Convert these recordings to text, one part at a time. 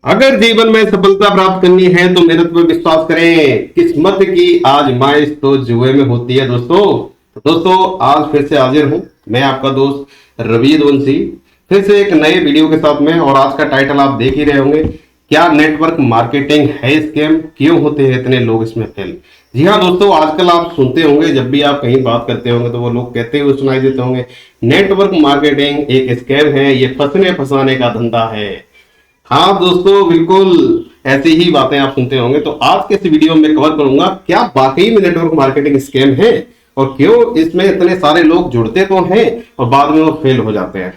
अगर जीवन में सफलता प्राप्त करनी है तो मेहनत पर विश्वास करें। किस्मत की आजमाइश तो जुए में होती है दोस्तों। तो दोस्तों आज फिर से हाजिर हूं मैं आपका दोस्त रवि वंशी, फिर से एक नए वीडियो के साथ में। और आज का टाइटल आप देख ही रहे होंगे, क्या नेटवर्क मार्केटिंग है स्कैम, क्यों होते हैं इतने लोग इसमें फेल। जी हाँ दोस्तों, आजकल आप सुनते होंगे, जब भी आप कहीं बात करते होंगे तो वो लोग कहते हुए सुनाई देते होंगे, नेटवर्क मार्केटिंग एक स्कैम है, ये फंसने फंसाने का धंधा है। हाँ दोस्तों, बिल्कुल ऐसी ही बातें आप सुनते होंगे। तो आज के इस वीडियो में कवर करूंगा क्या वाकई में नेटवर्क मार्केटिंग स्कैम है और क्यों इसमें इतने सारे लोग जुड़ते तो हैं और बाद में वो फेल हो जाते हैं।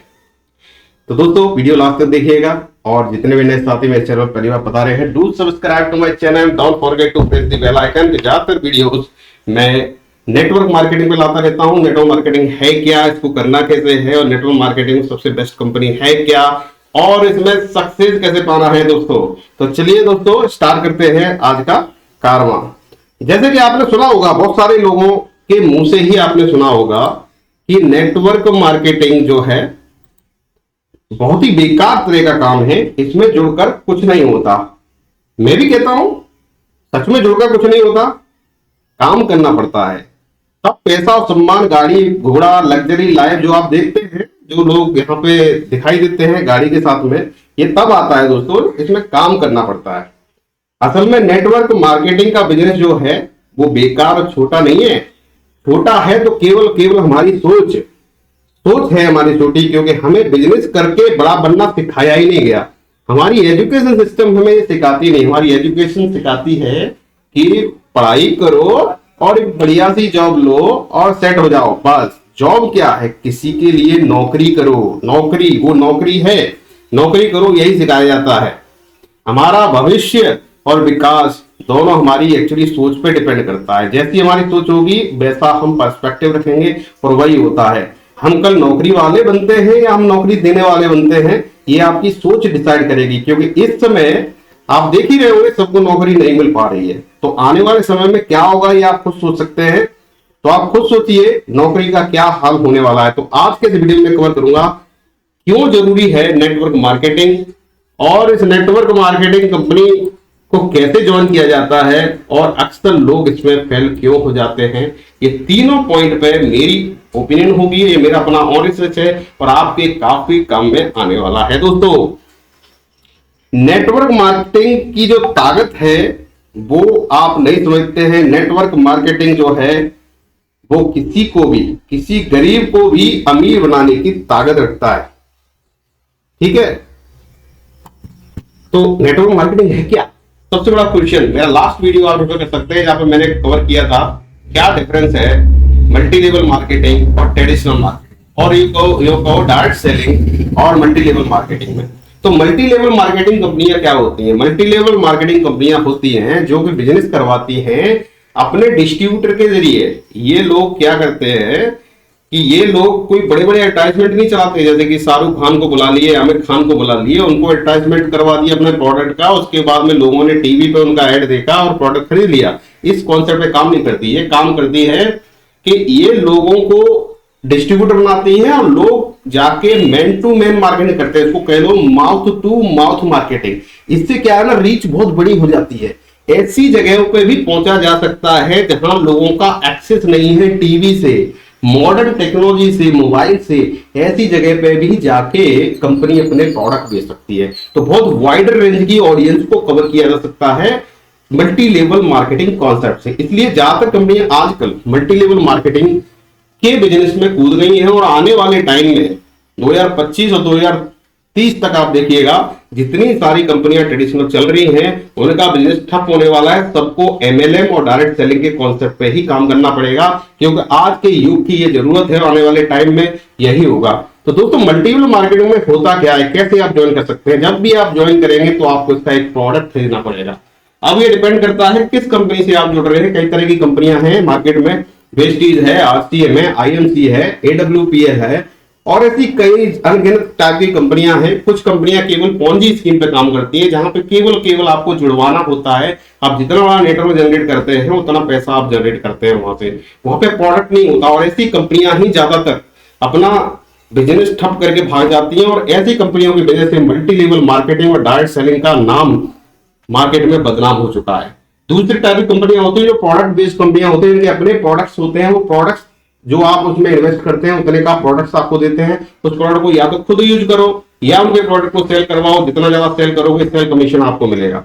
तो दोस्तों वीडियो लास्ट तक देखिएगा, और जितने भी नए साथी मेरे चैनल पहली बार बता रहे हैं, do subscribe to my channel, don't forget to press the bell icon. ज्यादातर वीडियोस मैं नेटवर्क मार्केटिंग पे लाता रहता हूँ। नेटवर्क मार्केटिंग है क्या, इसको करना कैसे है, और नेटवर्क मार्केटिंग सबसे बेस्ट कंपनी है क्या, और इसमें सक्सेस कैसे पाना है दोस्तों। तो चलिए दोस्तों स्टार्ट करते हैं आज का कारवां। जैसे कि आपने सुना होगा, बहुत सारे लोगों के मुंह से ही आपने सुना होगा कि नेटवर्क मार्केटिंग जो है बहुत ही बेकार तरह का काम है, इसमें जुड़कर कुछ नहीं होता। मैं भी कहता हूं सच में जुड़कर कुछ नहीं होता, काम करना पड़ता है। तब पैसा और सम्मान, गाड़ी घोड़ा, लग्जरी लाइफ जो आप देखते हैं, जो लोग यहाँ पे दिखाई देते हैं गाड़ी के साथ में, ये तब आता है दोस्तों, इसमें काम करना पड़ता है। असल में नेटवर्क मार्केटिंग का बिजनेस जो है वो बेकार और छोटा नहीं है। छोटा है तो केवल हमारी सोच है हमारी छोटी, क्योंकि हमें बिजनेस करके बड़ा बनना सिखाया ही नहीं गया। हमारी एजुकेशन सिस्टम हमें सिखाती नहीं। हमारी एजुकेशन सिखाती है कि पढ़ाई करो और एक बढ़िया सी जॉब लो और सेट हो जाओ, बस। जॉब क्या है, किसी के लिए नौकरी करो, नौकरी वो नौकरी है, नौकरी करो, यही सिखाया जाता है। हमारा भविष्य और विकास दोनों हमारी एक्चुअली सोच पे डिपेंड करता है। जैसी हमारी सोच होगी वैसा हम पर्सपेक्टिव रखेंगे, और वही होता है। हम कल नौकरी वाले बनते हैं या हम नौकरी देने वाले बनते हैं, ये आपकी सोच डिसाइड करेगी। क्योंकि इस समय आप देख ही रहे होंगे सबको नौकरी नहीं मिल पा रही है, तो आने वाले समय में क्या होगा ये आप खुद सोच सकते हैं। तो आप खुद सोचिए नौकरी का क्या हाल होने वाला है। तो आज के इस वीडियो में कवर करूंगा क्यों जरूरी है नेटवर्क मार्केटिंग, और इस नेटवर्क मार्केटिंग कंपनी को कैसे ज्वाइन किया जाता है, और अक्सर लोग इसमें फेल क्यों हो जाते हैं। ये तीनों पॉइंट पे मेरी ओपिनियन होगी, ये मेरा अपना और रिसर्च है और आपके काफी काम में आने वाला है। दोस्तों नेटवर्क मार्केटिंग की जो ताकत है वो आप नहीं समझते हैं। नेटवर्क मार्केटिंग जो है वो किसी को भी, किसी गरीब को भी अमीर बनाने की ताकत रखता है। ठीक है, तो नेटवर्क मार्केटिंग है क्या, सबसे बड़ा क्वेश्चन। मेरा लास्ट वीडियो आप रेफर कर सकते हैं जहां पे मैंने कवर किया था क्या डिफरेंस है मल्टी लेवल मार्केटिंग और ट्रेडिशनल मार्केटिंग, और ये कहो डायरेक्ट सेलिंग और मल्टी लेवल मार्केटिंग में। तो मल्टी लेवल मार्केटिंग कंपनियां क्या होती हैं? मल्टी लेवल मार्केटिंग कंपनियां होती हैं जो कि बिजनेस करवाती हैं अपने डिस्ट्रीब्यूटर के जरिए। ये लोग क्या करते हैं कि ये लोग कोई बड़े बड़े एडवर्टाइजमेंट नहीं चलाते, जैसे कि शाहरुख खान को बुला लिए, आमिर खान को बुला लिए, उनको एडवर्टाइजमेंट करवा दिया अपने प्रोडक्ट का, उसके बाद में लोगों ने टीवी पे उनका ऐड देखा और प्रोडक्ट खरीद लिया। इस कॉन्सेप्ट पे काम नहीं करती। ये काम करती है कि ये लोगों को डिस्ट्रीब्यूटर बनाती है और लोग जाके मैन टू मैन मार्केटिंग करते हैं। इसको कह लो माउथ टू माउथ मार्केटिंग। इससे क्या है ना, रीच बहुत बड़ी हो जाती है। ऐसी जगहों पे भी पहुंचा जा सकता है जहां लोगों का एक्सेस नहीं है टीवी से, मॉडर्न टेक्नोलॉजी से, मोबाइल से। ऐसी जगह पे भी जाके कंपनी अपने प्रोडक्ट बेच सकती है। तो बहुत वाइडर रेंज की ऑडियंस को कवर किया जा सकता है मल्टी लेवल मार्केटिंग कॉन्सेप्ट से। इसलिए ज्यादातर कंपनियां आजकल मल्टी लेवल मार्केटिंग के बिजनेस में कूद गई हैं, और आने वाले टाइम में 2025 और 2030 तक आप देखिएगा जितनी सारी कंपनियां ट्रेडिशनल चल रही हैं उनका बिजनेस ठप होने वाला है। सबको एमएलएम और डायरेक्ट सेलिंग के कॉन्सेप्ट पे ही काम करना पड़ेगा, क्योंकि आज के युग की ये जरूरत है, आने वाले टाइम में यही होगा। तो दोस्तों मल्टीपल मार्केटिंग में होता क्या है, कैसे आप ज्वाइन कर सकते हैं? जब भी आप ज्वाइन करेंगे तो आपको इसका एक प्रोडक्ट खरीदना पड़ेगा। अब ये डिपेंड करता है किस कंपनी से आप जुड़ रहे हैं। कई तरह की कंपनियां हैं मार्केट में, वेस्टीज है, आरसीएम है, आईएमसी है, एडब्ल्यूपीएल है, और ऐसी कई अनगिनत टाइप की कंपनियां हैं। कुछ कंपनियां केवल पॉन्जी स्कीम पे काम करती है, जहां पे केवल आपको जुड़वाना होता है। आप जितना बड़ा नेटवर्क जनरेट करते हैं उतना पैसा आप जनरेट करते हैं वहां से, वहां पे प्रोडक्ट नहीं होता। और ऐसी कंपनियां ही ज्यादातर अपना बिजनेस ठप करके भाग जाती हैं, और ऐसी कंपनियों की वजह से मल्टी लेवल मार्केटिंग और डायरेक्ट सेलिंग का नाम मार्केट में बदनाम हो चुका है। दूसरी टाइप की कंपनियां होती हैं जो प्रोडक्ट बेस्ड कंपनियां होती हैं, इनके अपने प्रोडक्ट्स होते हैं। वो प्रोडक्ट्स जो आप उसमें इन्वेस्ट करते हैं उतने का प्रोडक्ट्स आपको देते हैं। उस प्रोडक्ट को या तो खुद यूज करो या उनके प्रोडक्ट को सेल करवाओ, जितना ज्यादा सेल करोगे सेल कमीशन आपको मिलेगा।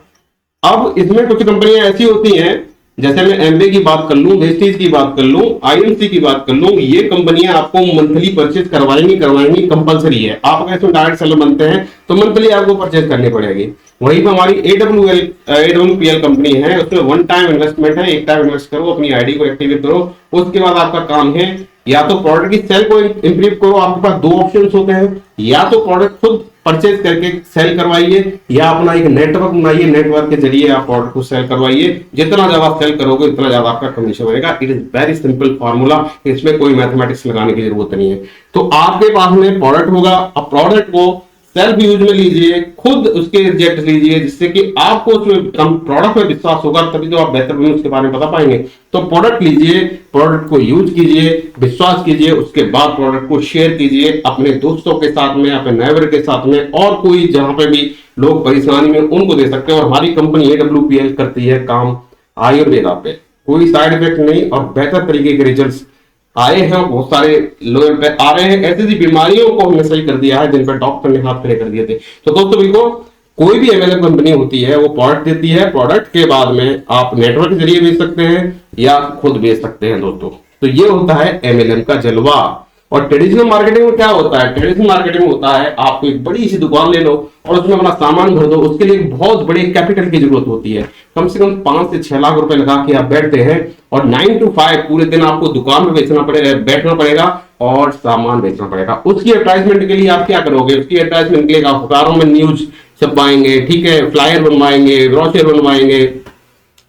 अब इसमें कुछ कंपनियां ऐसी होती हैं, जैसे मैं एमबे की बात कर लूं, वेस्टेज की बात कर लूं, आईएमसी की बात कर लूं, ये कंपनियां आपको मंथली परचेज करवाएंगी कंपलसरी है। आप अगर इसमें डायरेक्ट सेलर बनते हैं तो मंथली आपको परचेज करनी पड़ेगी। वहीं पर हमारी एडब्ल्यूपीएल कंपनी है, उसमें वन टाइम इन्वेस्टमेंट है, एक टाइम इन्वेस्ट करो, अपनी आईडी को एक्टिवेट करो, उसके बाद आपका काम है या तो प्रोडक्ट की सेल को इंप्रूव करो। आपके पास दो ऑप्शंस होते हैं, या तो प्रोडक्ट खुद परचेज करके सेल करवाइए या अपना एक नेटवर्क बनाइए, नेटवर्क के जरिए आप प्रोडक्ट को सेल करवाइए। जितना ज्यादा सेल करोगे उतना ज्यादा आपका कमीशन बनेगा। It is very simple formula, इसमें कोई मैथमेटिक्स लगाने की जरूरत नहीं है। तो आपके पास में प्रोडक्ट होगा, अब प्रोडक्ट को सेल्फ यूज में लीजिए, खुद उसके रिजल्ट लीजिए, जिससे कि आपको उसमें प्रोडक्ट में विश्वास होगा, तभी तो आप बेहतर बिजनेस के बारे में बता पाएंगे। तो प्रोडक्ट लीजिए, प्रोडक्ट को यूज कीजिए, विश्वास कीजिए, उसके बाद प्रोडक्ट को शेयर कीजिए अपने दोस्तों के साथ में, अपने नेबर के साथ में, और कोई जहां पे भी लोग परेशानी में उनको दे सकते हैं। और हमारी कंपनी एडब्ल्यूपीएल करती है काम आयुर्वेदा पे, कोई साइड इफेक्ट नहीं, और बेहतर तरीके के रिजल्ट आए हैं, बहुत सारे लोगों पे आ रहे हैं। ऐसी बीमारियों को हमने सही कर दिया है जिन पर डॉक्टर ने हाथ खड़े कर दिए थे। तो दोस्तों बिल्कुल कोई भी एमएलएम कंपनी होती है वो प्रोडक्ट देती है, प्रोडक्ट के बाद में आप नेटवर्क के जरिए बेच सकते हैं या खुद बेच सकते हैं दोस्तों। तो ये होता है एमएलएम का जलवा। और ट्रेडिशनल मार्केटिंग में क्या होता है? ट्रेडिशनल मार्केटिंग में होता है आपको एक बड़ी सी दुकान ले लो और उसमें अपना सामान भर दो। उसके लिए एक बहुत बड़े कैपिटल की जरूरत होती है, कम से कम 5 से 6 लाख रुपए लगा के आप बैठते हैं, और 9 to 5 पूरे दिन आपको दुकान में बेचना पड़ेगा, बैठना पड़ेगा और सामान बेचना पड़ेगा। उसकी एडवर्टाइजमेंट के लिए आप क्या करोगे? उसकी एडवर्टाइजमेंट के लिए आप अखबारों में न्यूज छपवाएंगे, ठीक है, फ्लायर बनवाएंगे, ब्रोशर बनवाएंगे,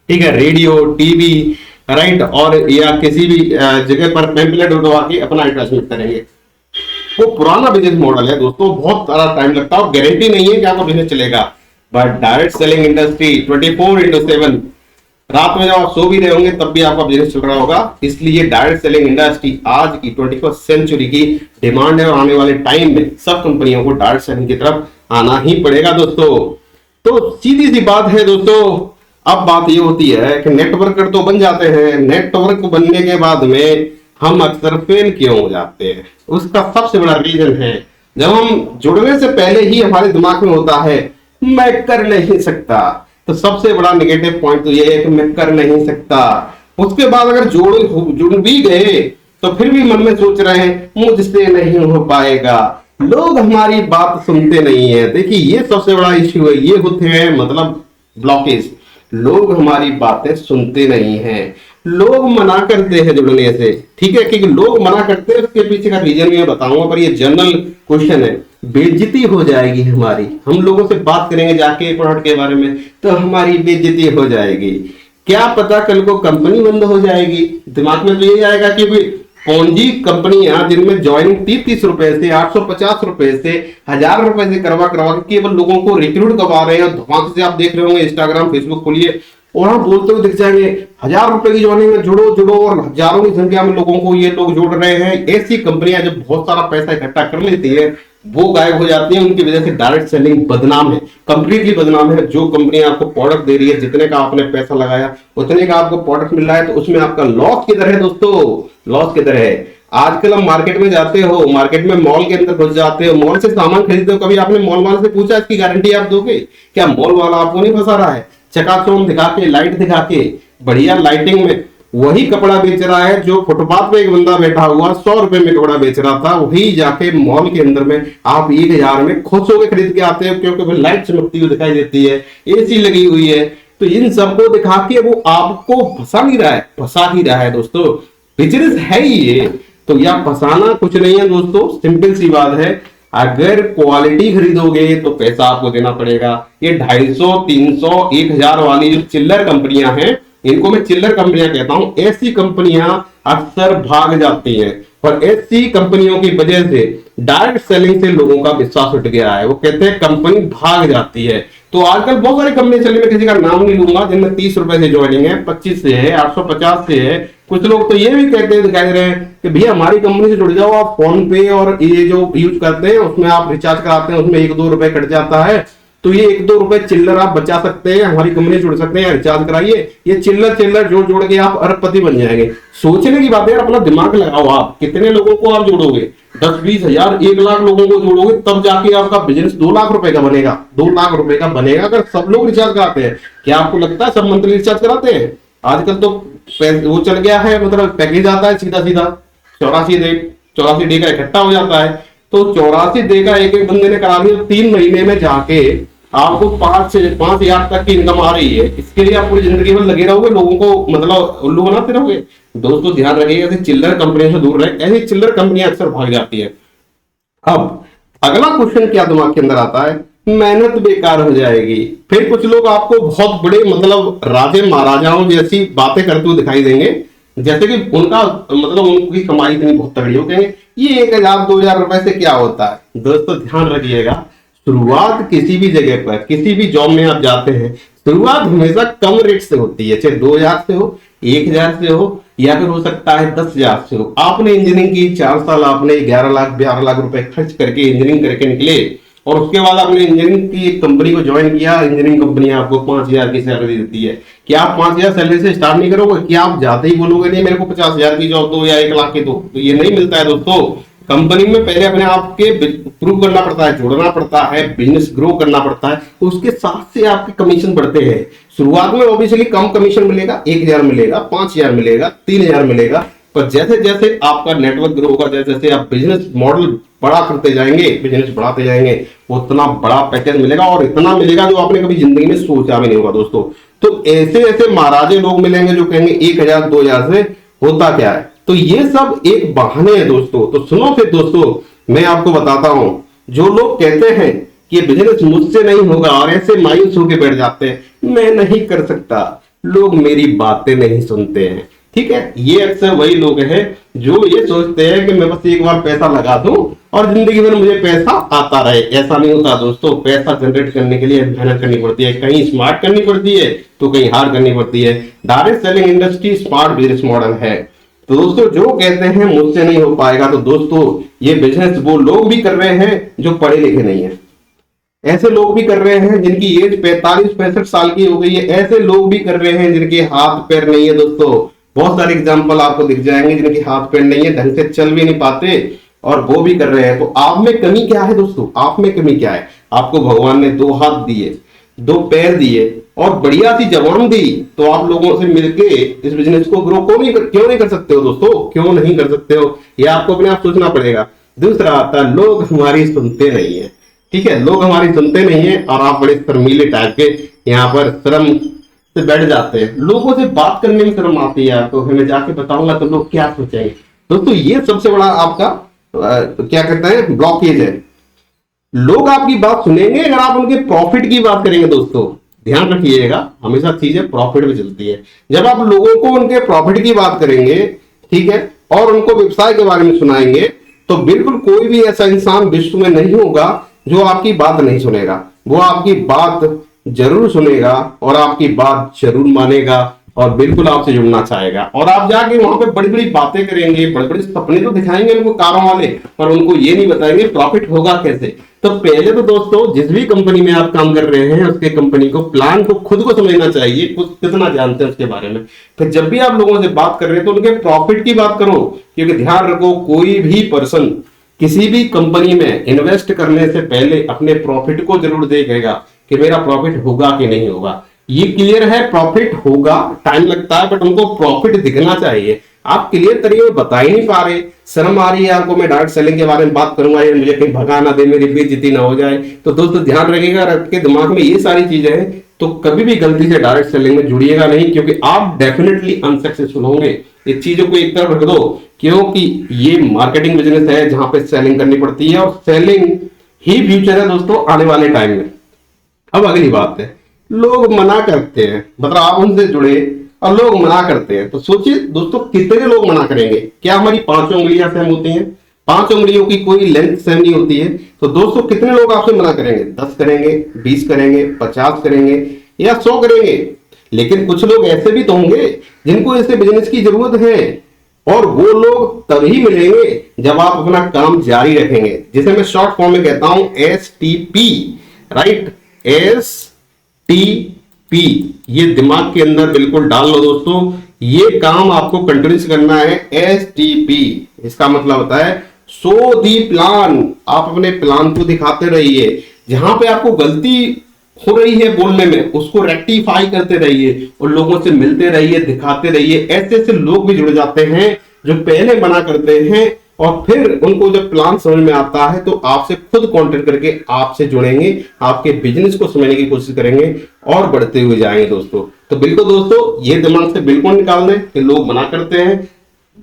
ठीक है, रेडियो, टीवी, राइट, और या किसी भी जगह पर पैम्पलेट उठवा के अपना एडवर्टाइजमेंट करेंगे। वो पुराना बिजनेस मॉडल है दोस्तों, बहुत सारा टाइम लगता है और गारंटी नहीं है कि आपका बिजनेस चलेगा। बट डायरेक्ट सेलिंग इंडस्ट्री 24/7, रात में जब आप सो भी रहे होंगे तब भी आपका बिजनेस चल रहा होगा। इसलिए डायरेक्ट सेलिंग इंडस्ट्री आज की 21st सेंचुरी की डिमांड है, और आने वाले टाइम में सब कंपनियों को डायरेक्ट सेलिंग की तरफ आना ही पड़ेगा दोस्तों। तो सीधी सी बात है दोस्तों, अब बात ये होती है कि नेटवर्कर तो बन जाते हैं, नेटवर्क बनने के बाद में हम अक्सर फेल क्यों हो जाते हैं? उसका सबसे बड़ा रीजन है, जब हम जुड़ने से पहले ही हमारे दिमाग में होता है मैं कर नहीं सकता। तो सबसे बड़ा नेगेटिव पॉइंट तो ये है कि मैं कर नहीं सकता। उसके बाद अगर जुड़ भी गए तो फिर भी मन में सोच रहे हैं मुझसे नहीं हो पाएगा, लोग हमारी बात सुनते नहीं है। देखिए ये सबसे बड़ा इश्यू है, ये होते हैं मतलब ब्लॉकेज। लोग हमारी बातें सुनते नहीं हैं, लोग मना करते हैं जुड़ने से, ठीक है, क्योंकि लोग मना करते हैं उसके पीछे का रीजन मैं बताऊंगा, पर ये जनरल क्वेश्चन है। बेइज्जती हो जाएगी हमारी, हम लोगों से बात करेंगे जाके प्रोडक्ट के बारे में तो हमारी बेइज्जती हो जाएगी। क्या पता कल को कंपनी बंद हो जाएगी। दिमाग में तो यही आएगा कि पौंजी कंपनियां जिनमें ज्वाइनिंग 30 रुपए से, 850 रुपए से, 1000 रुपए से करवा के केवल लोगों को रिक्रूट करवा रहे हैं। धमाके से आप देख रहे होंगे, इंस्टाग्राम फेसबुक खोलिए और आप बोलते हुए दिख जाएंगे 1000 रुपए की ज्वाइनिंग में जुड़ो, और हजारों की संख्या में लोगों को ये लोग जोड़ रहे हैं। ऐसी कंपनियां जब बहुत सारा पैसा इकट्ठा कर लेती है वो गायब हो जाती है। उनकी वजह से डायरेक्ट सेलिंग बदनाम है, कंप्लीटली बदनाम है। जो कंपनी आपको प्रोडक्ट दे रही है, जितने का आपने पैसा लगाया उतने का आपको प्रोडक्ट मिल रहा है, तो उसमें आपका लॉस किधर है दोस्तों? लॉस किधर है? आजकल हम मार्केट में जाते हो, मार्केट में मॉल के अंदर घुस जाते हो, मॉल से सामान खरीदते हो, कभी आपने मॉल वाले से पूछा इसकी गारंटी आप दोगे? क्या मॉल वाला आपको नहीं फंसा रहा है? चकाचौंध दिखा के, लाइट दिखा के, बढ़िया लाइटिंग में वही कपड़ा बेच रहा है जो फुटपाथ पे एक बंदा बैठा हुआ 100 रुपए में कपड़ा बेच रहा था, वही जाके मॉल के अंदर में आप 1000 में खुश होकर खरीद के आते हो, क्योंकि लाइट चमकती हुई दिखाई देती है, एसी लगी हुई है। तो इन सबको दिखा के वो आपको फंसा नहीं रहा है, फंसा ही रहा है दोस्तों। बिजनेस है ही ये, तो यह फंसाना कुछ नहीं है दोस्तों, सिंपल सी बात है। अगर क्वालिटी खरीदोगे तो पैसा आपको देना पड़ेगा। ये 250, 300, 1000 वाली जो चिल्लर कंपनियां हैं, इनको मैं चिल्लर कंपनियां कहता हूं, ऐसी कंपनियां अक्सर भाग जाती हैं। और ऐसी कंपनियों की वजह से डायरेक्ट सेलिंग से लोगों का विश्वास उठ गया है। वो कहते हैं कंपनी भाग जाती है। तो आजकल बहुत सारी कंपनी चली, मैं किसी का नाम नहीं लूंगा, जिनमें 30 रुपए से ज्वाइनिंग है, 25 से है, 850 से है, कुछ लोग तो ये भी कहते हैं, दिखाई दे रहे हैं कि भैया हमारी कंपनी से जुड़ जाओ, आप फोन पे और ये जो यूज करते हैं उसमें आप रिचार्ज कराते हैं, उसमें 1-2 रुपए कट जाता है, तो ये 1-2 रुपए चिल्लर आप बचा सकते हैं, हमारी कंपनी से जुड़ सकते हैं, रिचार्ज कराइए, ये चिल्लर चिल्लर जोड़ जोड़ के आप अरबपति बन जाएंगे। सोचने की बात है, अपना दिमाग लगाओ, आप कितने लोगों को आप जोड़ोगे, 10-20 हजार 1 लाख लोगों को जोड़ोगे, तब जाके आपका बिजनेस 2 लाख रुपए का बनेगा। 2 लाख रुपए का बनेगा अगर सब लोग रिचार्ज कराते हैं। क्या आपको लगता है सब मंथली रिचार्ज कराते हैं? आजकल तो वो चल गया है, मतलब पैकेज आता है सीधा सीधा 84 डे का इकट्ठा हो जाता है। तो 84 डे का एक बंदे ने करा दिया, 3 महीने में जाके आपको 5 हजार तक की इनकम आ रही है। इसके लिए आप पूरी जिंदगी भर लगे रहोगे, लोगों को मतलब उल्लू बनाते रहोगे? दोस्तों ध्यान रखिएगा, ऐसे चिल्लर कंपनी से दूर रहे, ऐसी चिल्लर कंपनियां अक्सर भाग जाती है। अब अगला क्वेश्चन क्या दिमाग के अंदर आता है, मेहनत बेकार हो जाएगी। फिर कुछ लोग आपको बहुत बड़े मतलब राजे महाराजाओं जैसी बातें करते हुए दिखाई देंगे, जैसे कि उनका मतलब उनकी कमाई इतनी बहुत तगड़ी हो, कहेंगे ये 1,000-2,000 रुपए से क्या होता है। दोस्तों ध्यान रखिएगा, शुरुआत किसी भी जगह पर, किसी भी जॉब में आप जाते हैं, शुरुआत हमेशा कम रेट से होती है, चाहे 2,000 से हो, 1,000 से हो, या फिर हो सकता है 10,000 से हो। आपने इंजीनियरिंग की 4 साल, आपने 11 लाख 12 लाख रुपए खर्च करके इंजीनियरिंग करके निकले, और उसके बाद आपने इंजीनियरिंग की एक कंपनी को ज्वाइन किया। इंजीनियरिंग कंपनी आपको 5,000 की सैलरी देती है। क्या आप 5,000 सैलरी से स्टार्ट नहीं करोगे? क्या आप जाते ही बोलोगे नहीं मेरे को 50,000 की जॉब दो या 1 लाख की दो? तो ये नहीं मिलता है दोस्तों। कंपनी में पहले अपने आप के प्रूव करना पड़ता है, जोड़ना पड़ता है, बिजनेस ग्रो करना पड़ता है, तो उसके साथ से आपके कमीशन बढ़ते हैं। शुरुआत में ऑब्वियसली कम कमीशन मिलेगा, 1,000 मिलेगा, 5,000 मिलेगा, 3,000 मिलेगा, पर जैसे जैसे आपका नेटवर्क ग्रो होगा, जैसे जैसे आप बिजनेस मॉडल बड़ा करते जाएंगे, बिजनेस बढ़ाते जाएंगे, उतना बड़ा पैकेज मिलेगा, और इतना मिलेगा जो आपने कभी जिंदगी में सोचा भी नहीं होगा दोस्तों। तो ऐसे ऐसे महाराजे लोग मिलेंगे जो कहेंगे 1,000 2,000 से होता क्या है। तो ये सब एक बहाने हैं दोस्तों। तो सुनो फिर दोस्तों, मैं आपको बताता हूं, जो लोग कहते हैं कि ये बिजनेस मुझसे नहीं होगा और ऐसे मायूस होकर बैठ जाते हैं, मैं नहीं कर सकता, लोग मेरी बातें नहीं सुनते हैं, ठीक है। ये अक्सर वही लोग हैं जो ये सोचते हैं कि मैं बस एक बार पैसा लगा दूं और जिंदगी भर मुझे पैसा आता रहे। ऐसा नहीं होता दोस्तों। पैसा जनरेट करने के लिए मेहनत करनी पड़ती है, कहीं स्मार्ट करनी पड़ती है तो कहीं हार्ड करनी पड़ती है। Direct selling industry smart business model है। तो दोस्तों जो कहते हैं मुझसे नहीं हो पाएगा, तो दोस्तों ये बिजनेस वो लोग भी कर रहे हैं जो पढ़े लिखे नहीं है। ऐसे लोग भी कर रहे हैं जिनकी एज 45-65 साल की हो गई है। ऐसे लोग भी कर रहे हैं जिनके हाथ पैर नहीं है दोस्तों। बहुत सारे एग्जांपल आपको दिख जाएंगे जिनके हाथ पैर नहीं है, ढंग से चल भी नहीं पाते, और वो भी कर रहे हैं। तो आप में कमी क्या है दोस्तों? आप में कमी क्या है? आपको भगवान ने 2 हाथ दिए, 2 पैर दिए और बढ़िया सी जबान दी, तो आप लोगों से मिलके इस बिजनेस को ग्रो क्यों नहीं कर सकते हो दोस्तों? क्यों नहीं कर सकते हो? ये आपको अपने आप सोचना पड़ेगा। दूसरा आता है, लोग हमारी सुनते नहीं है, ठीक है। लोग हमारी सुनते नहीं है और आप बड़े शर्मीले टाइप के यहाँ पर शर्म से बैठ जाते हैं। लोगों से बात करने में शर्म आती है, तो मैं जाके बताऊंगा तो लोग क्या सोचेंगे। दोस्तों ये सबसे बड़ा आपका क्या कहते हैं ब्लॉकेज है। लोग आपकी बात सुनेंगे अगर आप उनके प्रॉफिट की बात करेंगे। दोस्तों ध्यान रखिएगा, हमेशा चीजें प्रॉफिट में चलती है। जब आप लोगों को उनके प्रॉफिट की बात करेंगे, ठीक है, और उनको व्यवसाय के बारे में सुनाएंगे, तो बिल्कुल कोई भी ऐसा इंसान विश्व में नहीं होगा जो आपकी बात नहीं सुनेगा। वो आपकी बात जरूर सुनेगा और आपकी बात जरूर मानेगा और बिल्कुल आपसे जुड़ना चाहेगा। और आप जाके वहां पे बड़ी बड़ी बातें करेंगे, बड़े बड़े सपने तो दिखाएंगे उनको कारों वाले, पर उनको ये नहीं बताएंगे प्रॉफिट होगा कैसे। तो पहले तो दोस्तों जिस भी कंपनी में आप काम कर रहे हैं उसके कंपनी को प्लान को खुद को समझना चाहिए, खुद कितना जानते हैं उसके बारे में। फिर जब भी आप लोगों से बात कर रहे हैं तो उनके प्रॉफिट की बात करो, क्योंकि ध्यान रखो कोई भी पर्सन किसी भी कंपनी में इन्वेस्ट करने से पहले अपने प्रॉफिट को जरूर देखेगा कि मेरा प्रॉफिट होगा कि नहीं होगा। ये क्लियर है, प्रॉफिट होगा, टाइम लगता है, बट उनको प्रॉफिट दिखना चाहिए। आप क्लियर तरीके में बता ही नहीं पा रहे, शर्म आ रही है आपको। मैं डायरेक्ट सेलिंग के बारे में बात करूंगा, ये मुझे कहीं भगा ना दे, मेरी बेइज्जती ना हो जाए। तो दोस्तों ध्यान रखिएगा, आपके दिमाग में ये सारी चीजें हैं तो कभी भी गलती से डायरेक्ट सेलिंग में जुड़िएगा नहीं, क्योंकि आप डेफिनेटली अनसक्सेसफुल होंगे। इस चीजों को एक तरफ रख दो, क्योंकि ये मार्केटिंग बिजनेस है जहां पे सेलिंग करनी पड़ती है और सेलिंग ही फ्यूचर है दोस्तों आने वाले टाइम में। अब अगली बात है, लोग मना करते हैं, मतलब आप उनसे जुड़े और लोग मना करते हैं। तो सोचिए दोस्तों कितने लोग मना करेंगे? क्या हमारी 5 उंगलियां सेम होती हैं? 5 उंगलियों की कोई लेंथ सेम नहीं होती है। तो दोस्तों कितने लोग आपसे मना करेंगे? 10 करेंगे, 20 करेंगे, 50 करेंगे या 100 करेंगे। लेकिन कुछ लोग ऐसे भी तो होंगे जिनको ऐसे बिजनेस की जरूरत है, और वो लोग तभी मिलेंगे जब आप अपना काम जारी रखेंगे, जिसे मैं शॉर्ट फॉर्म में कहता हूं STP, राइट। STP, ये दिमाग के अंदर बिल्कुल डाल लो दोस्तों, ये काम आपको कंटिन्यूस करना है। STP इसका मतलब होता है शो दी प्लान। आप अपने प्लान को दिखाते रहिए, जहां पे आपको गलती हो रही है बोलने में उसको रेक्टिफाई करते रहिए, और लोगों से मिलते रहिए, दिखाते रहिए। ऐसे ऐसे लोग भी जुड़ जाते हैं जो पहले मना करते हैं, और फिर उनको जब प्लान समझ में आता है तो आपसे खुद कांटेक्ट करके आपसे जुड़ेंगे, आपके बिजनेस को समझने की कोशिश करेंगे और बढ़ते हुए जाएंगे दोस्तों। तो बिल्कुल दोस्तों, ये दिमाग से बिल्कुल निकाल दें कि लोग मना करते हैं।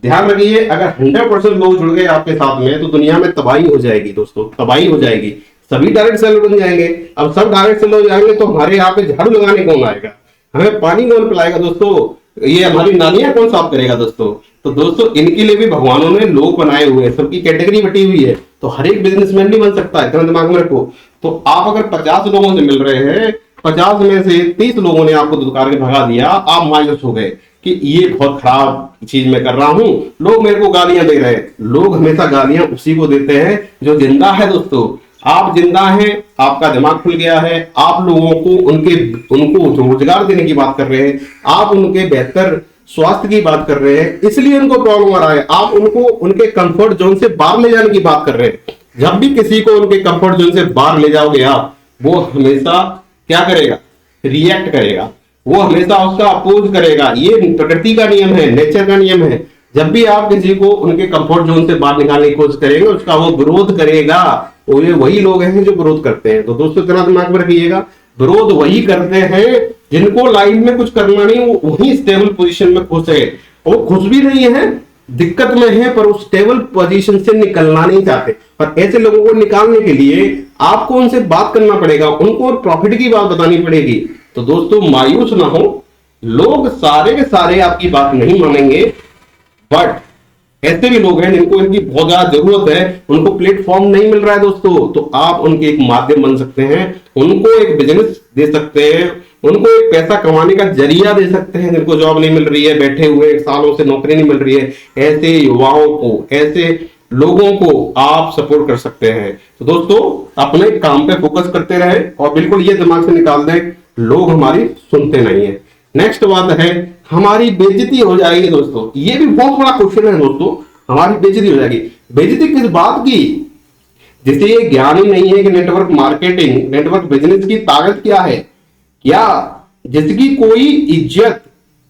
ध्यान रखिए, अगर 100% लोग जुड़ गए आपके साथ में तो दुनिया में तबाही हो जाएगी दोस्तों, तबाही हो जाएगी। सभी डायरेक्ट सेलर बन जाएंगे। अब सब डायरेक्ट सेलर हो जाएंगे तो हमारे यहाँ पे झाड़ू लगाने कौन आएगा, हमें पानी कौन पिलाएगा दोस्तों, ये हमारी नालियां कौन साफ करेगा दोस्तों। तो दोस्तों, इनके लिए भी भगवानों ने लोग बनाए हुए हैं, सबकी कैटेगरी बटी हुई है। तो हर एक बिजनेसमैन नहीं बन सकता, इतना दिमाग में रखो। तो आप अगर 50 लोगों से मिल रहे हैं, 50 में से 30 लोगों ने आपको दुत्कार के भगा दिया, आप मायूस हो गए कि ये बहुत खराब चीज मैं कर रहा हूं, लोग मेरे को गालियां दे रहे हैं। लोग हमेशा गालियां उसी को देते हैं जो जिंदा है दोस्तों। आप जिंदा हैं, आपका दिमाग खुल गया है, आप लोगों को उनको रोजगार देने की बात कर रहे हैं, आप उनके बेहतर स्वास्थ्य की बात कर रहे हैं, इसलिए उनको प्रॉब्लम आ रहा है। आप उनको उनके कंफर्ट जोन से बाहर ले जाने की बात कर रहे हैं। जब भी किसी को उनके कंफर्ट जोन से बाहर ले जाओगे आप, वो हमेशा क्या करेगा, रिएक्ट करेगा, वो हमेशा उसका अपोज करेगा। ये प्रकृति का नियम है, नेचर का नियम है। जब भी आप किसी को उनके कंफर्ट जोन से बाहर निकालने की कोशिश करेंगे, उसका वो विरोध करेगा। और ये वही लोग हैं जो विरोध करते हैं। तो दोस्तों, इतना दिमाग में रखिएगा, विरोध वही करते हैं जिनको लाइफ में कुछ करना नहीं, वो वही स्टेबल पोजीशन में खुश है। वो खुश भी नहीं है, दिक्कत में है, पर उस स्टेबल पोजीशन से निकलना नहीं चाहते। पर ऐसे लोगों को निकालने के लिए आपको उनसे बात करना पड़ेगा, उनको प्रॉफिट की बात बतानी पड़ेगी। तो दोस्तों, मायूस ना हो, लोग सारे के सारे आपकी बात नहीं मानेंगे, बट ऐसे भी लोग हैं जिनको इनकी बहुत ज्यादा जरूरत है, उनको प्लेटफॉर्म नहीं मिल रहा है दोस्तों। तो आप उनके एक माध्यम बन सकते हैं, उनको एक बिजनेस दे सकते हैं, उनको एक पैसा कमाने का जरिया दे सकते हैं। जिनको जॉब नहीं मिल रही है, बैठे हुए सालों से नौकरी नहीं मिल रही है, ऐसे युवाओं को, ऐसे लोगों को आप सपोर्ट कर सकते हैं। तो दोस्तों, अपने काम पे फोकस करते रहे, और बिल्कुल ये दिमाग से निकाल दें, लोग हमारी सुनते नहीं है। नेक्स्ट बात है, हमारी बेइज्जती हो जाएगी दोस्तों। ये भी बहुत बड़ा क्वेश्चन है दोस्तों, हमारी बेइज्जती हो जाएगी। बेइज्जती किस बात की, जिसे ये ज्ञान ही नहीं है कि नेटवर्क मार्केटिंग, नेटवर्क बिजनेस की ताकत क्या है, क्या जिसकी कोई इज्जत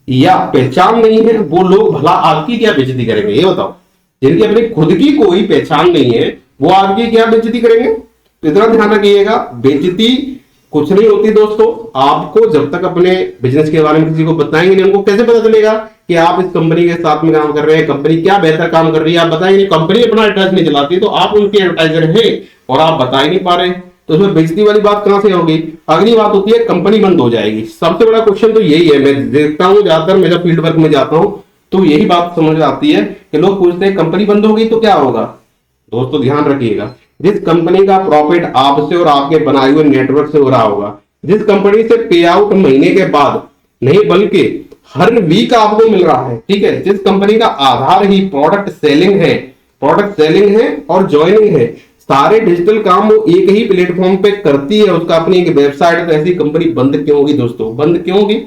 या पहचान नहीं है, वो लोग भला आपकी क्या बेइज्जती करेंगे, ये बताओ। जिनकी अपनी खुद की कोई पहचान नहीं है, वो आपकी क्या बेइज्जती करेंगे। तो इतना ध्यान रखिएगा, बेइज्जती कुछ नहीं होती दोस्तों। आपको जब तक अपने बिजनेस के बारे में किसी को बताएंगे नहीं, उनको कैसे पता चलेगा कि आप इस कंपनी के साथ में काम कर रहे हैं, कंपनी क्या बेहतर काम कर रही है, आप बताएंगे नहीं। कंपनी अपना एडवर्टाइज नहीं चलाती, तो आप उनके एडवर्टाइजर हैं और आप बता ही नहीं पा रहे, तो इसमें बेइज्जती वाली बात कहां से होगी। अगली बात होती है, कंपनी बंद हो जाएगी। सबसे बड़ा क्वेश्चन तो यही है, मैं देखता हूं ज्यादातर, मैं जब फील्ड वर्क में जाता हूं तो यही बात समझ आती है कि लोग पूछते हैं कंपनी बंद हो गई तो क्या होगा। दोस्तों, ध्यान रखिएगा, जिस कंपनी का प्रॉफिट आपसे और आपके बनाए हुए नेटवर्क से हो रहा होगा, जिस कंपनी से पे आउट महीने के बाद नहीं बल्कि हर वीक आपको मिल रहा है, ठीक है, जिस कंपनी का आधार ही प्रोडक्ट सेलिंग है, प्रोडक्ट सेलिंग है और ज्वाइनिंग है, सारे डिजिटल काम वो एक ही प्लेटफॉर्म पे करती है, उसका अपनी एक वेबसाइट है, तो ऐसी कंपनी बंद क्यों होगी दोस्तों, बंद क्यों होगी।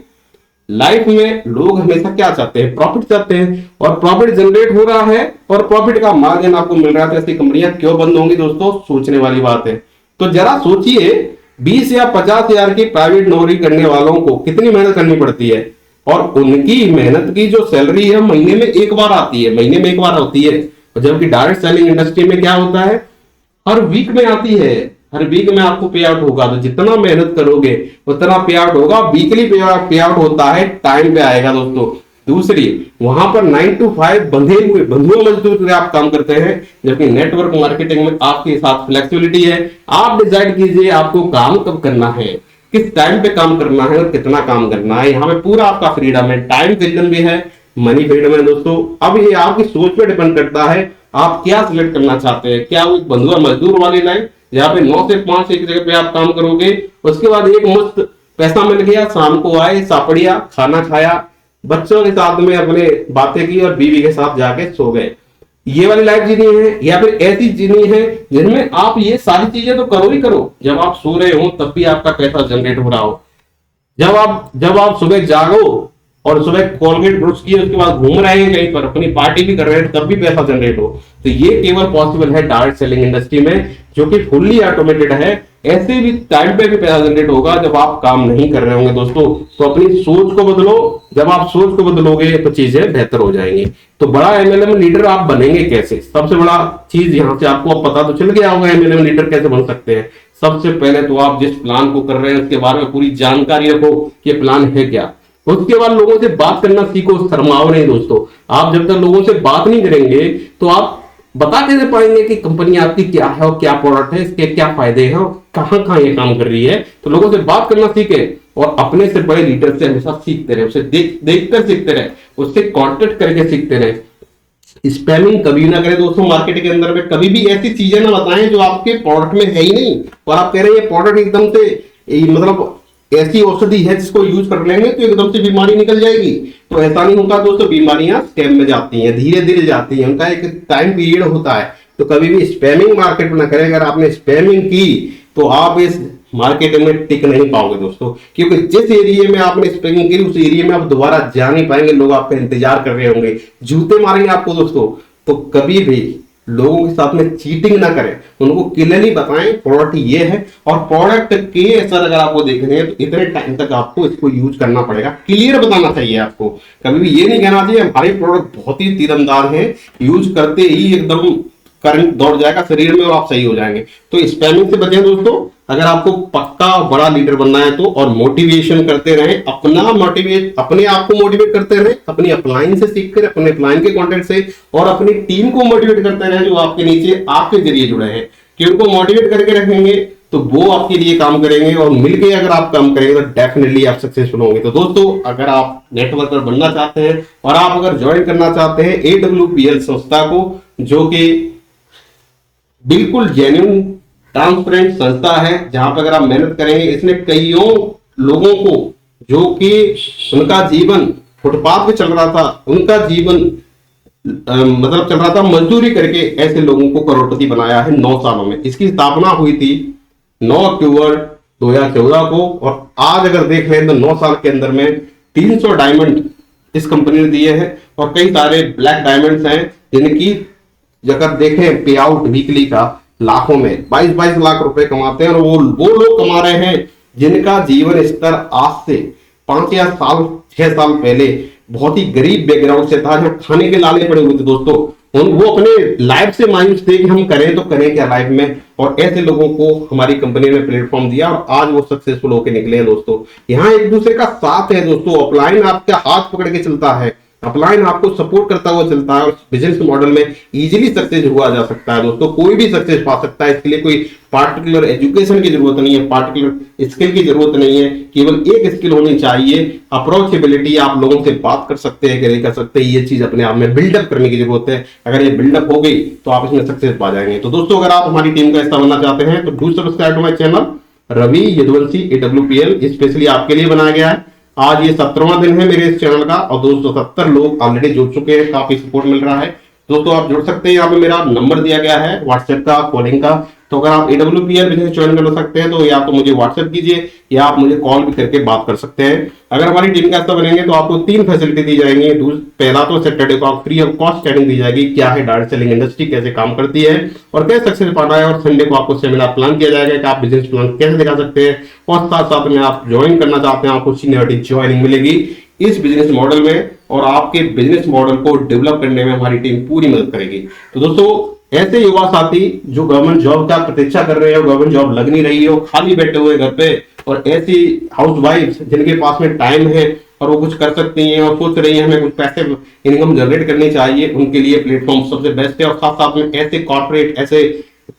लाइफ में लोग हमेशा क्या चाहते हैं, प्रॉफिट चाहते हैं, और प्रॉफिट जनरेट हो रहा है और प्रॉफिट का मार्जिन आपको मिल रहा है, तो ऐसी कंपनियां क्यों बंद होंगी दोस्तों, सोचने वाली बात है। तो जरा सोचिए, 20 या 50 हजार की प्राइवेट नौकरी करने वालों को कितनी मेहनत करनी पड़ती है, और उनकी मेहनत की जो सैलरी है महीने में एक बार आती है, महीने में एक बार होती है। जबकि डायरेक्ट सेलिंग इंडस्ट्री में क्या होता है, हर वीक में आती है, हर वीक में आपको पे आउट होगा। तो जितना मेहनत करोगे उतना पे आउट होगा, वीकली पे आउट होता है, टाइम पे आएगा दोस्तों। दूसरी, वहां पर 9 to 5 बंधे हुए बंधुआ मजदूर आप काम करते हैं, जबकि नेटवर्क मार्केटिंग में आपके साथ फ्लेक्सिबिलिटी है। आप डिसाइड कीजिए आपको काम कब करना है, किस टाइम पे काम करना है और कितना काम करना है। यहाँ पे पूरा आपका फ्रीडम है, टाइम फ्रीडम भी है, मनी फ्रीडम है दोस्तों। अब ये आपकी सोच पे डिपेंड करता है, आप क्या सिलेक्ट करना चाहते हैं। क्या वो बंधुआ मजदूर वाली लाइफ, जहाँ पे 9 से 5 एक जगह पे आप काम करोगे, उसके बाद एक मुश्त पैसा मिल गया, शाम को आए, सापड़िया खाना खाया, बच्चों के साथ में अपने बातें की और बीवी के साथ जाके सो गए। ये वाली लाइफ जीनी है, या फिर ऐसी जीनी है जिनमें आप ये सारी चीजें तो करो ही करो, जब आप सो रहे हो तब भी आपका पैसा जनरेट हो रहा हो, जब आप सुबह जागो और सुबह कोलगेट ब्रश किए उसके बाद घूम रहे हैं कहीं पर, अपनी पार्टी भी कर रहे हैं, तब भी पैसा जनरेट हो। तो ये केवल पॉसिबल है डायरेक्ट सेलिंग इंडस्ट्री में, जो कि फुल्ली ऑटोमेटेड है। ऐसे भी टाइम पे भी पैसा जनरेट होगा जब आप काम नहीं कर रहे होंगे दोस्तों। तो अपनी सोच को बदलो, जब आप सोच को बदलोगे तो चीजें बेहतर हो जाएंगी। तो बड़ा एमएलएम लीडर आप बनेंगे कैसे? सबसे बड़ा चीज यहाँ से आपको अब पता तो चल गया होगा एमएलएम लीडर कैसे बन सकते हैं। सबसे पहले तो आप जिस प्लान को कर रहे हैं उसके बारे में पूरी जानकारी रखो कि प्लान है क्या। उसके बाद लोगों से बात करना सीखो, शर्माओ नहीं दोस्तों। आप जब तक लोगों से बात नहीं करेंगे तो आप बता कैसे पाएंगे कि कंपनी आपकी क्या है और क्या प्रोडक्ट है, इसके क्या फायदे हैं और कहाँ कहाँ ये काम कर रही है। तो लोगों से बात करना सीखे और अपने से बड़े लीडर से हमेशा सीखते रहे, उसे देखकर सीखते रहे, उससे कॉन्टेक्ट करके सीखते रहे। स्पैमिंग कभी ना करें दोस्तों। मार्केट के अंदर में कभी भी ऐसी चीजें ना बताएं जो आपके प्रोडक्ट में है ही नहीं और आप कह रहे हैं ये प्रोडक्ट एकदम से मतलब ऐसी औषधि है जिसको यूज कर लेंगे तो एकदम से बीमारी निकल जाएगी। तो ऐसा नहीं होता दोस्तों, बीमारियां स्कैम में जाती हैं, धीरे धीरे जाती हैं, उनका एक टाइम पीरियड होता है। तो कभी भी स्पैमिंग मार्केट में ना करें। अगर आपने स्पैमिंग की तो आप इस मार्केट में टिक नहीं पाओगे दोस्तों, क्योंकि जिस एरिया में आपने स्पैमिंग की उस एरिया में आप दोबारा जा नहीं पाएंगे, लोग आपका इंतजार कर रहे होंगे, जूते मारेंगे आपको दोस्तों। तो कभी भी लोगों के साथ में चीटिंग ना करें, उनको क्लियरली बताएं प्रोडक्ट ये है और प्रोडक्ट के असर अगर आपको देखने हैं तो इतने टाइम तक आपको इसको यूज करना पड़ेगा। क्लियर बताना चाहिए आपको, कभी भी ये नहीं कहना चाहिए हमारे प्रोडक्ट बहुत ही तीरंदाज है, यूज करते ही एकदम करंट दौड़ जाएगा शरीर में और आप सही हो जाएंगे। तो स्पैमिंग से बचें दोस्तों। अगर आपको पक्का बड़ा लीडर बनना है तो, और मोटिवेशन करते रहें, अपने आप को मोटिवेट करते रहें, अपनी अपलाइन से सीख कर, अपने अपलाइन के कॉन्टेक्ट से, और अपनी टीम को मोटिवेट करते रहें जो आपके नीचे आपके जरिए जुड़े हैं, कि उनको मोटिवेट करके रखेंगे तो वो आपके लिए काम करेंगे और मिलकर अगर आप काम करेंगे तो डेफिनेटली आप सक्सेसफुल होंगे। तो दोस्तों अगर आप नेटवर्कर बनना चाहते हैं और आप अगर ज्वाइन करना चाहते हैं AWPL संस्था को, जो कि बिल्कुल जेन्युइन ट्रांसपेरेंट संस्था है जहां पर अगर आप मेहनत करेंगे, इसने कईयों लोगों को जो कि उनका जीवन फुटपाथ पे चल रहा था, उनका जीवन मतलब चल रहा था मजदूरी करके, ऐसे लोगों को करोड़पति बनाया है 9 सालों में। इसकी स्थापना हुई थी 9 अक्टूबर 2014 को और आज अगर देख लें तो 9 साल के अंदर में 300 डायमंड इस कंपनी ने दिए हैं और कई सारे ब्लैक डायमंड्स हैं जिनकी अगर देखें पे आउट वीकली का लाखों में 22-22 लाख रुपए कमाते हैं। और वो लोग कमा रहे हैं जिनका जीवन स्तर आज से 5 या 6 साल पहले बहुत ही गरीब बैकग्राउंड से था, जहां खाने के लाले पड़े हुए थे दोस्तों। वो अपने लाइफ से मायूस थे कि हम करें तो करें क्या लाइफ में, और ऐसे लोगों को हमारी कंपनी ने प्लेटफॉर्म दिया और आज वो सक्सेसफुल होकर निकले हैं दोस्तों। यहाँ एक दूसरे का साथ है दोस्तों, अपलाइन आपका हाथ पकड़ के चलता है, अपलाइन आपको सपोर्ट करता हुआ चलता है और बिजनेस मॉडल में इजीली सक्सेस हुआ जा सकता है दोस्तों। कोई भी सक्सेस पा सकता है, इसके लिए कोई पार्टिकुलर एजुकेशन की जरूरत नहीं है, पार्टिकुलर स्किल की जरूरत नहीं है, केवल एक स्किल होनी चाहिए, अप्रोचेबिलिटी। आप लोगों से बात कर सकते हैं कि नहीं कर सकते, ये चीज अपने आप में बिल्डअप करने की जरूरत है। अगर ये बिल्डअप हो गई तो आप इसमें सक्सेस पा जाएंगे। तो दोस्तों अगर आप हमारी टीम का हिस्सा बनना चाहते हैं तो do subscribe to my channel Ravi Yaduvanshi AWPL, specially आपके लिए बनाया गया है। आज ये 17वां दिन है मेरे इस चैनल का और 270 लोग ऑलरेडी जुड़ चुके हैं, काफी सपोर्ट मिल रहा है दोस्तों। आप जुड़ सकते हैं, यहाँ पे मेरा नंबर दिया गया है व्हाट्सएप का, कॉलिंग का। तो अगर आप AWPL बिजनेस ज्वाइन करना सकते हैं तो या तो मुझे व्हाट्सएप कीजिए या आप मुझे कॉल भी करके बात कर सकते हैं। अगर हमारी टीम का हिस्सा बनेंगे तो आपको 3 फैसिलिटी दी जाएंगी। पहला तो सैटरडे को आप फ्री ऑफ कॉस्ट ट्रेनिंग दी जाएगी, क्या है डायरेक्ट सेलिंग इंडस्ट्री, कैसे काम करती है और कैसे सक्सेस पाना है। और संडे को आपको सेमिनार प्लान किया जाएगा कि आप बिजनेस प्लान कैसे दिखा सकते हैं, और साथ साथ में आप ज्वाइन करना चाहते हैं आपको सीनियरिटी ज्वाइनिंग मिलेगी इस बिजनेस मॉडल में, और आपके बिजनेस मॉडल को डेवलप करने में हमारी टीम पूरी मदद करेगी। तो दोस्तों ऐसे युवा साथी जो गवर्नमेंट जॉब का प्रतीक्षा कर रहे हो, गवर्नमेंट जॉब लग नहीं रही हो, खाली बैठे हुए घर पे, और ऐसी हाउसवाइफ जिनके पास में टाइम है और वो कुछ कर सकती हैं और सोच रही हैं हमें कुछ पैसे इनकम जनरेट करनी चाहिए, उनके लिए प्लेटफॉर्म सबसे बेस्ट है। और साथ साथ में ऐसे कॉर्पोरेट, ऐसे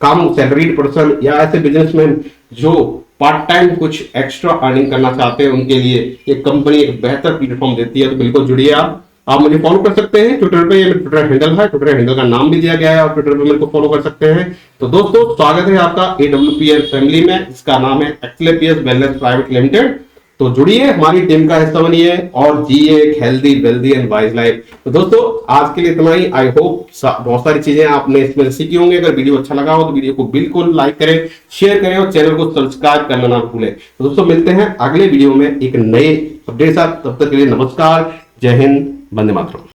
कम सैलरीड पर्सन या ऐसे बिजनेसमैन जो पार्ट टाइम कुछ एक्स्ट्रा अर्निंग करना चाहते हैं, उनके लिए एक कंपनी एक बेहतर प्लेटफॉर्म देती है। तो बिल्कुल जुड़िए। आप मुझे फॉलो कर सकते हैं ट्विटर पे, ये मेरा ट्विटर हैंडल है, ट्विटर हैंडल का नाम भी दिया गया है और ट्विटर पे मेरे को फॉलो कर सकते हैं। तो दोस्तों स्वागत है आपका AWPL फैमिली में, जिसका नाम है एक्लेपियस वेलनेस प्राइवेट लिमिटेड। तो जुड़िए, हमारी टीम का हिस्सा बनिए और जिए एक healthy wealthy and wise life. तो दोस्तों आज के लिए इतना ही। आई होप बहुत सारी चीजें आपने इसमें सीखी होंगी। अगर वीडियो अच्छा लगा हो तो वीडियो को बिल्कुल लाइक करें, शेयर करें और चैनल को सब्सक्राइब करना ना भूलें। तो दोस्तों मिलते हैं अगले वीडियो में एक नए अपडेट साथ। तब तक के लिए नमस्कार, जय हिंद, वंदे मातरम।